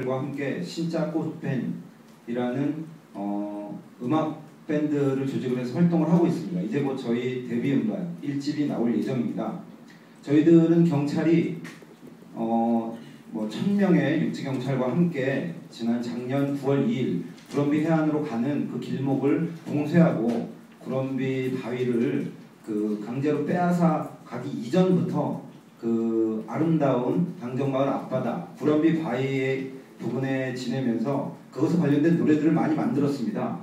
경찰과 함께 신짜 꽃밴이라는 음악 밴드를 조직을 해서 활동을 하고 있습니다. 이제 곧 저희 데뷔 음반 1집이 나올 예정입니다. 저희들은 경찰이 1000명의 육지경찰과 함께 지난 작년 9월 2일 구럼비 해안으로 가는 그 길목을 봉쇄하고 구럼비 바위를 강제로 빼앗아 가기 이전부터 그 아름다운 당정마을 앞바다 구럼비 바위 부근에 지내면서 그것에 관련된 노래들을 많이 만들었습니다.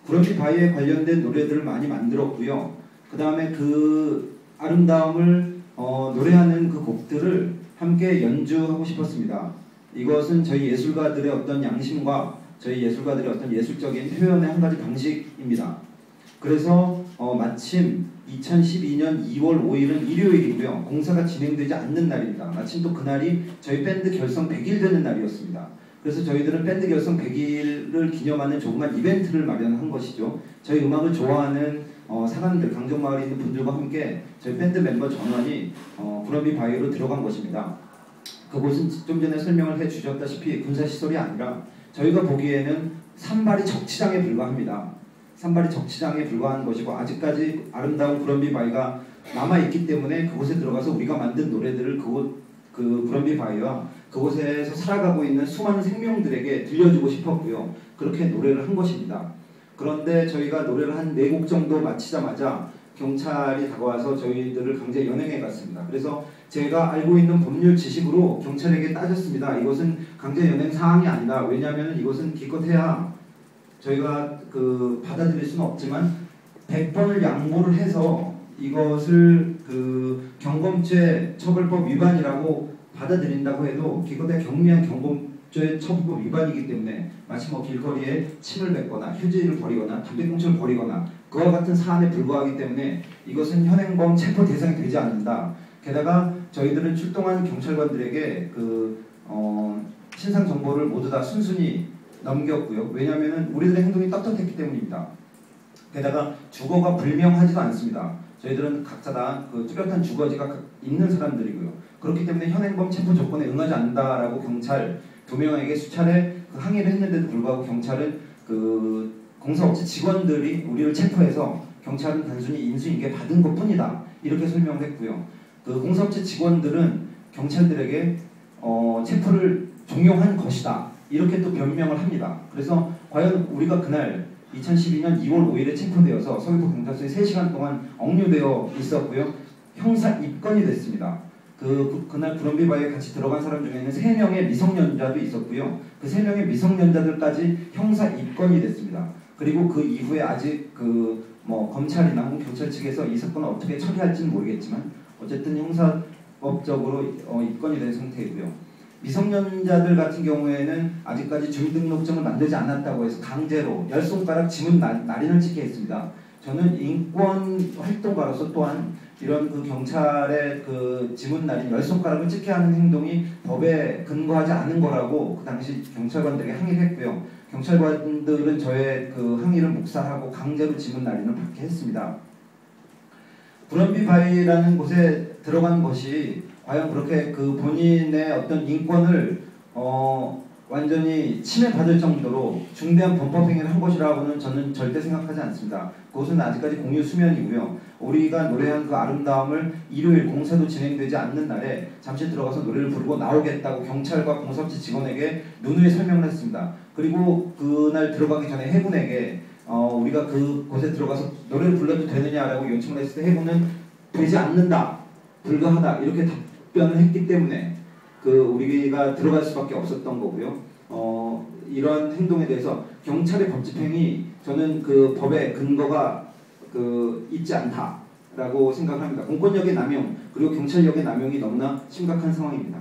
구럼비 바위에 관련된 노래들을 많이 만들었고요. 그 다음에 그 아름다움을 노래하는 그 곡들을 함께 연주하고 싶었습니다. 이것은 저희 예술가들의 어떤 양심과 저희 예술가들의 어떤 예술적인 표현의 한 가지 방식입니다. 그래서 마침 2012년 2월 5일은 일요일이고요. 공사가 진행되지 않는 날입니다. 마침 또 그날이 저희 밴드 결성 100일 되는 날이었습니다. 그래서 저희들은 밴드 결성 100일을 기념하는 조그만 이벤트를 마련한 것이죠. 저희 음악을 좋아하는 사람들, 강정마을에 있는 분들과 함께 저희 밴드 멤버 전원이 구럼비 바위로 들어간 것입니다. 그곳은 좀 전에 설명을 해주셨다시피 군사시설이 아니라 저희가 보기에는 산발이 적치장에 불과합니다. 산발이 적치장에 불과한 것이고 아직까지 아름다운 구럼비 바위가 남아있기 때문에 그곳에 들어가서 우리가 만든 노래들을 그 구럼비 바위와 그곳에서 살아가고 있는 수많은 생명들에게 들려주고 싶었고요. 그렇게 노래를 한 것입니다. 그런데 저희가 노래를 한 4곡 정도 마치자마자 경찰이 다가와서 저희들을 강제 연행해 갔습니다. 그래서 제가 알고 있는 법률 지식으로 경찰에게 따졌습니다. 이것은 강제 연행 사항이 아니다. 왜냐하면 이것은 기껏해야 저희가 받아들일 수는 없지만 100번을 양보를 해서 이것을 경범죄 처벌법 위반이라고 받아들인다고 해도 기껏해야 경미한 경범죄 처벌법 위반이기 때문에 마치 길거리에 침을 뱉거나 휴지를 버리거나 담배꽁초를 버리거나 그와 같은 사안에 불과하기 때문에 이것은 현행범 체포 대상이 되지 않는다. 게다가 저희들은 출동한 경찰관들에게 신상 정보를 모두 다 순순히 넘겼고요. 왜냐하면 우리들의 행동이 떳떳했기 때문입니다. 게다가 주거가 불명하지도 않습니다. 저희들은 각자 다 뚜렷한 주거지가 있는 사람들이고요. 그렇기 때문에 현행범 체포 조건에 응하지 않는다라고 경찰 2명에게 수차례 항의를 했는데도 불구하고 경찰은 공사업체 직원들이 우리를 체포해서 경찰은 단순히 인수인계 받은 것 뿐이다. 이렇게 설명을 했고요. 공사업체 직원들은 경찰들에게 체포를 종용한 것이다. 이렇게 또 변명을 합니다. 그래서 과연 우리가 그날 2012년 2월 5일에 체포되어서 서귀포 경찰서에 3시간 동안 억류되어 있었고요. 형사 입건이 됐습니다. 그날 구럼비 바위에 같이 들어간 사람 중에는 3명의 미성년자도 있었고요. 그 3명의 미성년자들까지 형사 입건이 됐습니다. 그리고 그 이후에 아직 검찰이나 경찰 측에서 이 사건을 어떻게 처리할지는 모르겠지만 어쨌든 형사법적으로 입건이 된 상태이고요. 미성년자들 같은 경우에는 아직까지 주민등록증을 만들지 않았다고 해서 강제로 10손가락 지문 날인을 찍게 했습니다. 저는 인권 활동가로서 또한 이런 경찰의 지문 날인 10손가락을 찍게 하는 행동이 법에 근거하지 않은 거라고 그 당시 경찰관들에게 항의를 했고요. 경찰관들은 저의 항의를 묵살하고 강제로 지문 날인을 받게 했습니다. 구럼비 바위라는 곳에 들어간 것이 과연 그렇게 본인의 어떤 인권을 완전히 침해받을 정도로 중대한 범법행위를 한 것이라고는 저는 절대 생각하지 않습니다. 그것은 아직까지 공유 수면이고요. 우리가 노래한 그 아름다움을 일요일 공사도 진행되지 않는 날에 잠시 들어가서 노래를 부르고 나오겠다고 경찰과 공사업체 직원에게 누누이 설명을 했습니다. 그리고 그날 들어가기 전에 해군에게 우리가 그곳에 들어가서 노래를 불러도 되느냐라고 요청을 했을 때 해군은 되지 않는다, 불가하다 이렇게 답변을 했기 때문에 우리가 들어갈 수밖에 없었던 거고요. 이런 행동에 대해서 경찰의 법집행이 저는 법의 근거가 있지 않다라고 생각합니다. 공권력의 남용 그리고 경찰력의 남용이 너무나 심각한 상황입니다.